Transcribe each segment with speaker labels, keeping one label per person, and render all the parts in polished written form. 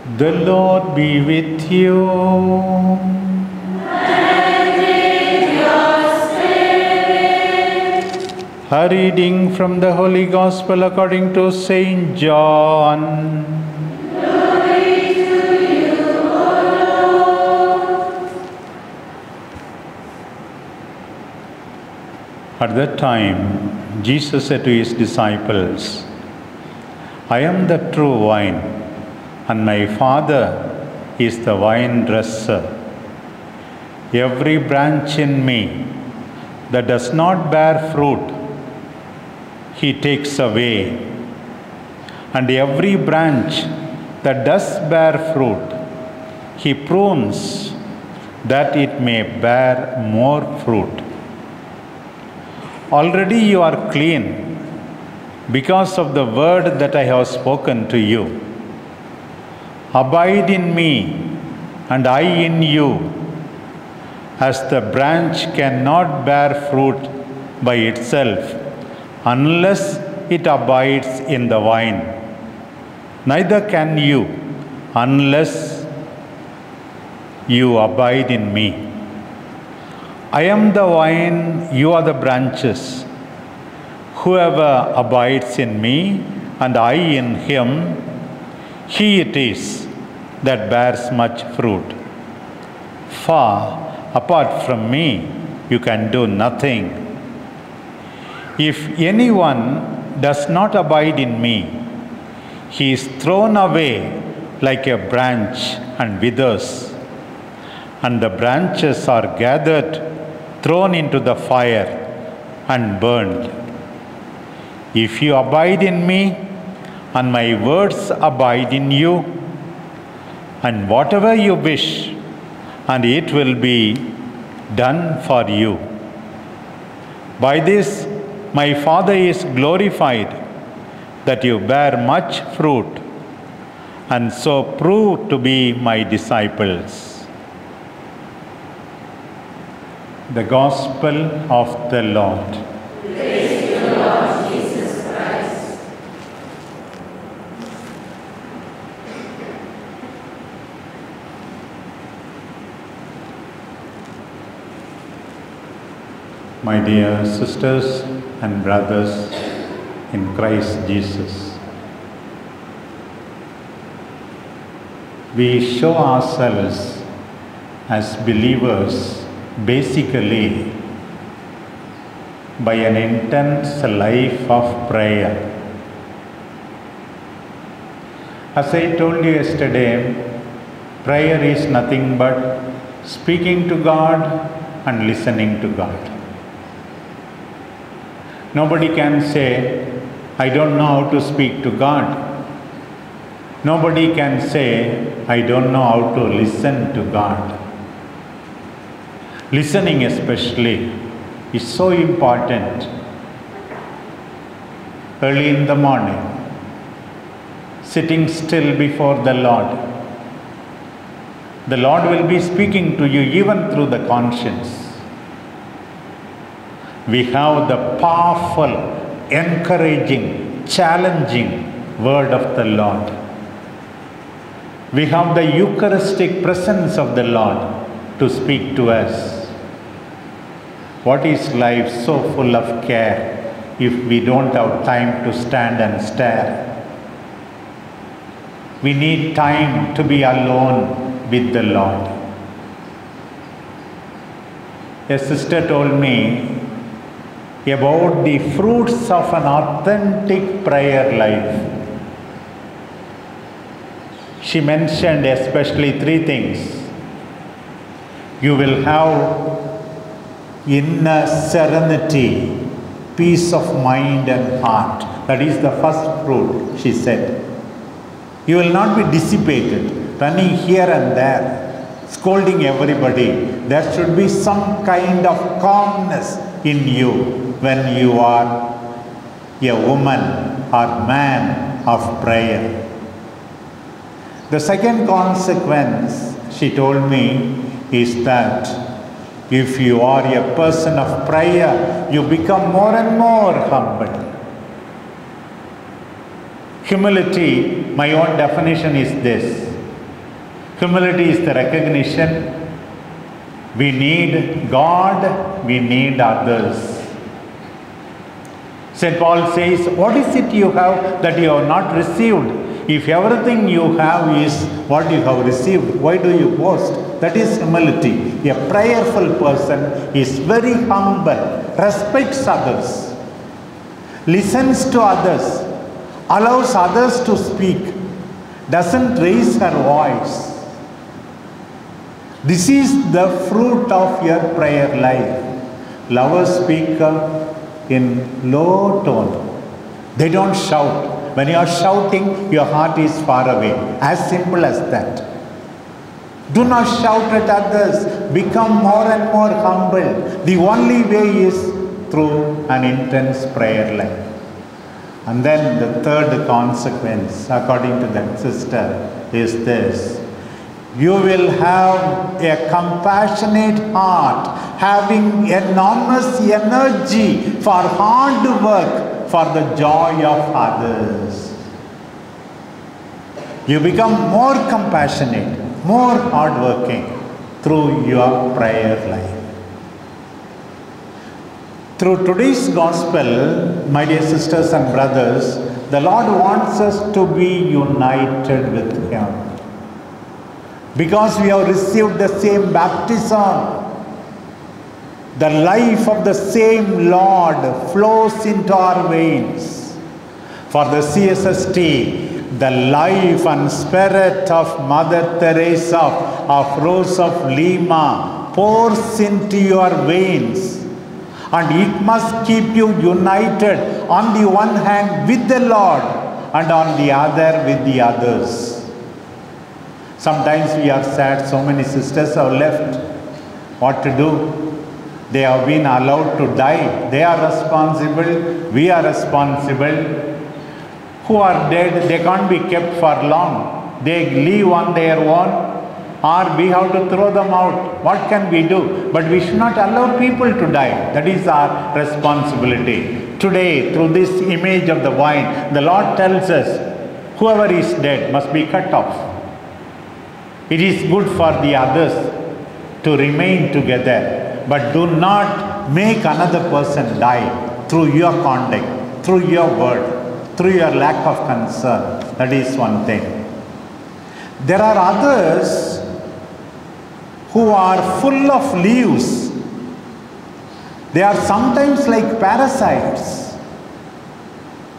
Speaker 1: The Lord be with you.
Speaker 2: And with your spirit.
Speaker 1: A reading from the Holy Gospel according to Saint John.
Speaker 2: Glory to you, O Lord.
Speaker 1: At that time, Jesus said to his disciples, I am the true vine, and my Father is the vine dresser. Every branch in me that does not bear fruit, he takes away. And every branch that does bear fruit, he prunes that it may bear more fruit. Already you are clean because of the word that I have spoken to you. Abide in me, and I in you, as the branch cannot bear fruit by itself unless it abides in the vine. Neither can you unless you abide in me. I am the vine, you are the branches. Whoever abides in me and I in him, he it is that bears much fruit. For apart from me, you can do nothing. If anyone does not abide in me, he is thrown away like a branch and withers, and the branches are gathered, thrown into the fire, and burned. If you abide in me, and my words abide in you, and whatever you wish, and it will be done for you. By this, my Father is glorified, that you bear much fruit, and so prove to be my disciples. The Gospel of the Lord.
Speaker 2: Praise to you, Lord Jesus Christ.
Speaker 1: My dear sisters and brothers in Christ Jesus, we show ourselves as believers basically by an intense life of prayer. As I told you yesterday, prayer is nothing but speaking to God and listening to God. Nobody can say, I don't know how to speak to God. Nobody can say, I don't know how to listen to God. Listening especially is so important. Early in the morning, sitting still before the Lord will be speaking to you even through the conscience. We have the powerful, encouraging, challenging word of the Lord. We have the Eucharistic presence of the Lord to speak to us. What is life so full of care if we don't have time to stand and stare? We need time to be alone with the Lord. A sister told me about the fruits of an authentic prayer life. She mentioned especially 3 things. You will have inner serenity, peace of mind and heart. That is the first fruit, she said. You will not be dissipated, running here and there, scolding everybody. There should be some kind of calmness in you when you are a woman or man of prayer. The second consequence, she told me, is that if you are a person of prayer, you become more and more humble. Humility, my own definition is this: Humility is the recognition we need God, we need others. St. Paul says, what is it you have that you have not received? If everything you have is what you have received, why do you boast? That is humility. A prayerful person is very humble, respects others, listens to others, allows others to speak, doesn't raise her voice. This is the fruit of your prayer life. Lovers speak in low tone. They don't shout. When you are shouting, your heart is far away. As simple as that. Do not shout at others. Become more and more humble. The only way is through an intense prayer life. And then the third consequence, according to that sister, is this. You will have a compassionate heart, having enormous energy for hard work, for the joy of others. You become more compassionate, more hardworking through your prayer life. Through today's gospel, my dear sisters and brothers, the Lord wants us to be united with Him. Because we have received the same baptism, the life of the same Lord flows into our veins. For the CSST, the life and spirit of Mother Teresa, of Rose of Lima, pours into your veins. And it must keep you united on the one hand with the Lord and on the other with the others. Sometimes we are sad, so many sisters have left. What to do? They have been allowed to die. They are responsible. We are responsible. Who are dead, they can't be kept for long. They leave on their own, or we have to throw them out. What can we do? But we should not allow people to die. That is our responsibility. Today, through this image of the vine, the Lord tells us, whoever is dead must be cut off. It is good for the others to remain together, but do not make another person die through your conduct, through your word, through your lack of concern. That is one thing. There are others who are full of leaves. They are sometimes like parasites,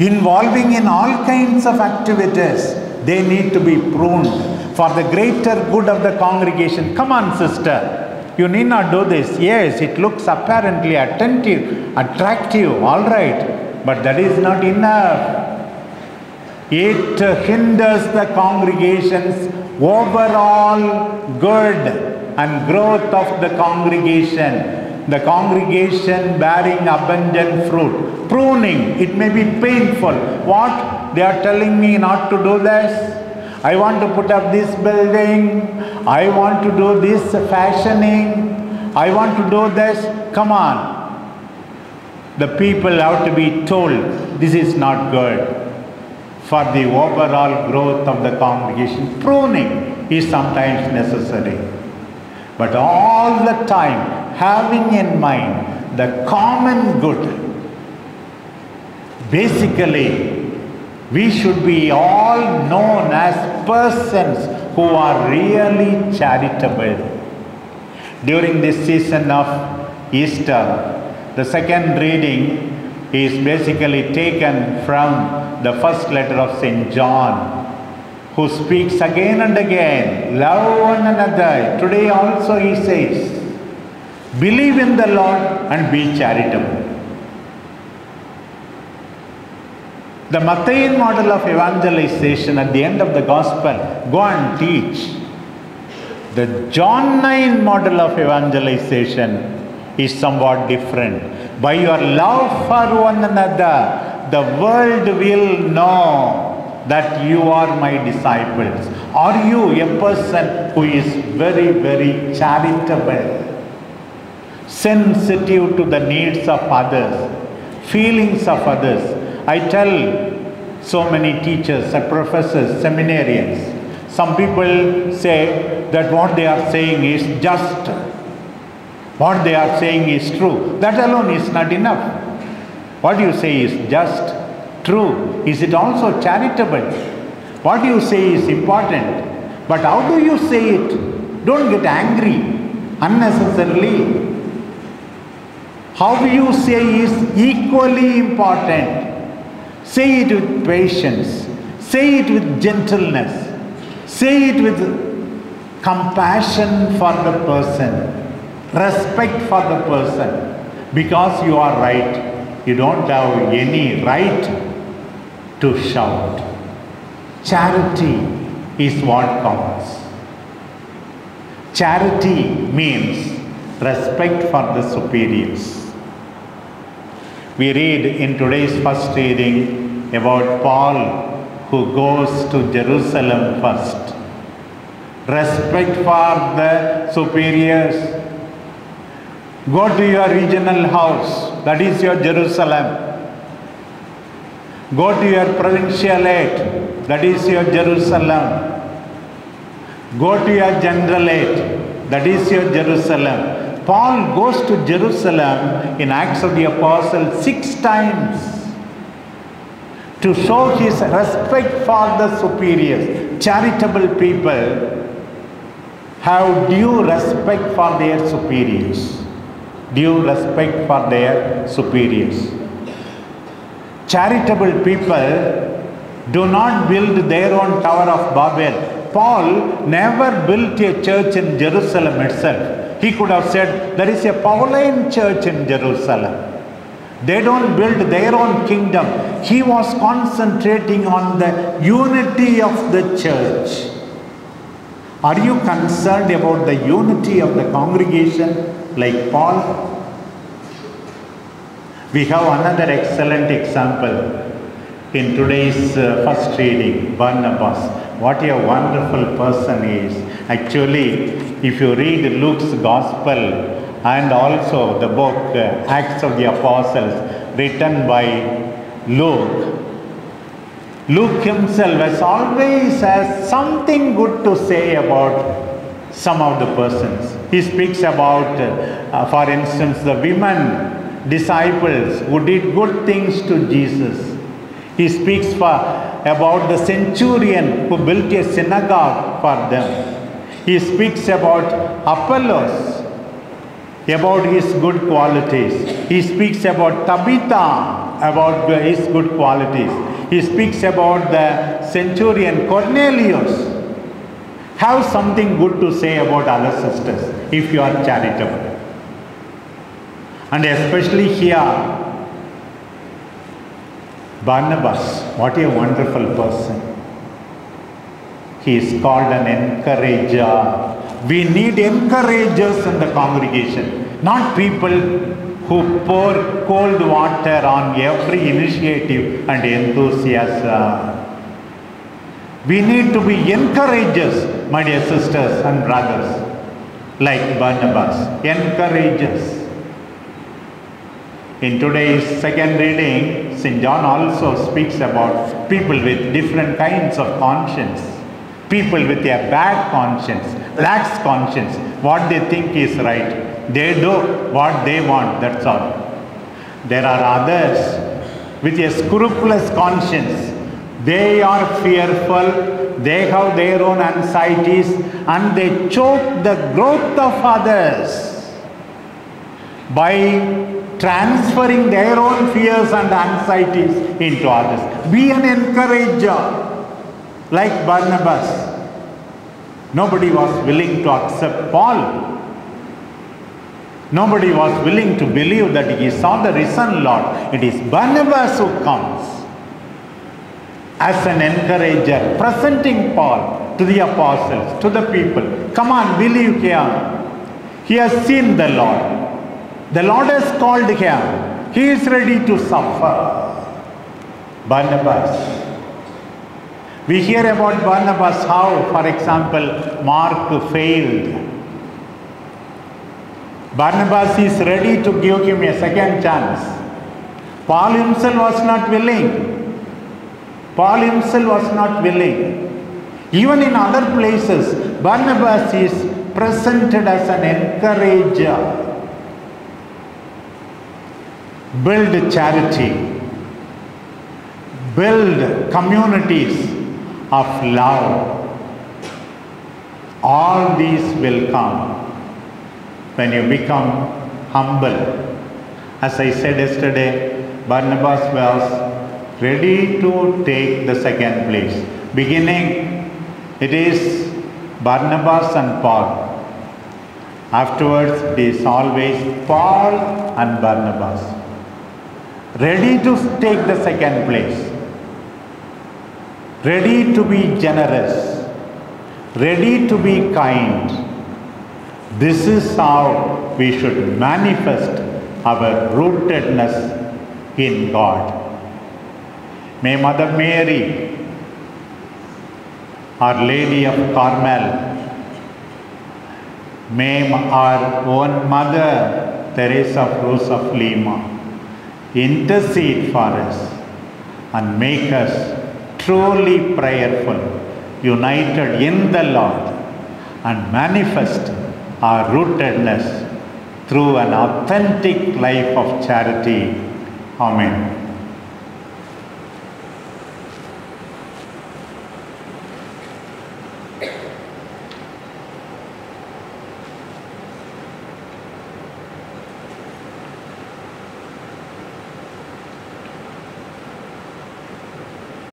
Speaker 1: involving in all kinds of activities. They need to be pruned for the greater good of the congregation. Come on, sister, you need not do this. Yes, it looks apparently attractive, all right, but that is not enough. It hinders the congregation's overall good and growth of the congregation. The congregation bearing abundant fruit. Pruning, it may be painful. What? They are telling me not to do this. I want to put up this building. I want to do this fashioning. I want to do this. Come on. The people have to be told this is not good. For the overall growth of the congregation, pruning is sometimes necessary. But all the time, having in mind the common good. Basically, we should be all known as persons who are really charitable. During this season of Easter, the second reading is basically taken from the first letter of St. John, who speaks again and again, love one another. Today also he says, believe in the Lord and be charitable. The Matthean model of evangelization at the end of the gospel, go and teach. The John 9 model of evangelization is somewhat different. By your love for one another, the world will know that you are my disciples. Are you a person who is very, very charitable, sensitive to the needs of others, feelings of others? I tell so many teachers, professors, seminarians, Some people say that what they are saying is just, what they are saying is true. That alone is not enough. What you say is just, true. Is it also charitable? What you say is important. But how do you say it? Don't get angry unnecessarily. How you say is equally important. Say it with patience. Say it with gentleness. Say it with compassion for the person. Respect for the person. Because you are right. You don't have any right to shout. Charity is what counts. Charity means respect for the superiors. We read in today's first reading about Paul who goes to Jerusalem first. Respect for the superiors. Go to your regional house, that is your Jerusalem. Go to your provincialate, that is your Jerusalem. Go to your generalate, that is your Jerusalem. Paul goes to Jerusalem in Acts of the Apostles 6 times to show his respect for the superiors. Charitable people have due respect for their superiors. Due respect for their superiors. Charitable people do not build their own Tower of Babel. Paul never built a church in Jerusalem itself. He could have said, there is a Pauline church in Jerusalem. They don't build their own kingdom. He was concentrating on the unity of the church. Are you concerned about the unity of the congregation like Paul? We have another excellent example in today's first reading, Barnabas. What a wonderful person he is. Actually, if you read Luke's Gospel and also the book Acts of the Apostles written by Luke, Luke himself has something good to say about some of the persons. He speaks about, for instance, the women disciples who did good things to Jesus. He speaks about the centurion who built a synagogue for them. He speaks about Apollos, about his good qualities. He speaks about Tabitha, about his good qualities. He speaks about the centurion Cornelius. Have something good to say about other sisters if you are charitable. And especially here, Barnabas, what a wonderful person. He is called an encourager. We need encouragers in the congregation, not people who pour cold water on every initiative and enthusiasm. We need to be encouragers, my dear sisters and brothers, like Barnabas, encouragers. In today's second reading, St. John also speaks about people with different kinds of conscience. People with a bad conscience, lax conscience, what they think is right. They do what they want, that's all. There are others with a scrupulous conscience. They are fearful, they have their own anxieties, and they choke the growth of others by transferring their own fears and anxieties into others. Be an encourager like Barnabas. Nobody was willing to accept Paul. Nobody was willing to believe that he saw the risen Lord. It is Barnabas who comes as an encourager, presenting Paul to the apostles, to the people. Come on, believe him. He has seen the Lord. The Lord has called him. He is ready to suffer. Barnabas. We hear about Barnabas how, for example, Mark failed. Barnabas is ready to give him a second chance. Paul himself was not willing. Paul himself was not willing. Even in other places, Barnabas is presented as an encourager. Build charity. Build communities of love. All these will come when you become humble. As I said yesterday, Barnabas was ready to take the second place. Beginning, it is Barnabas and Paul. Afterwards, it is always Paul and Barnabas. Ready to take the second place. Ready to be generous. Ready to be kind. This is how we should manifest our rootedness in God. May Mother Mary, Our Lady of Carmel, may our own Mother Teresa of Rose of Lima intercede for us and make us truly prayerful, united in the Lord, and manifest our rootedness through an authentic life of charity. Amen.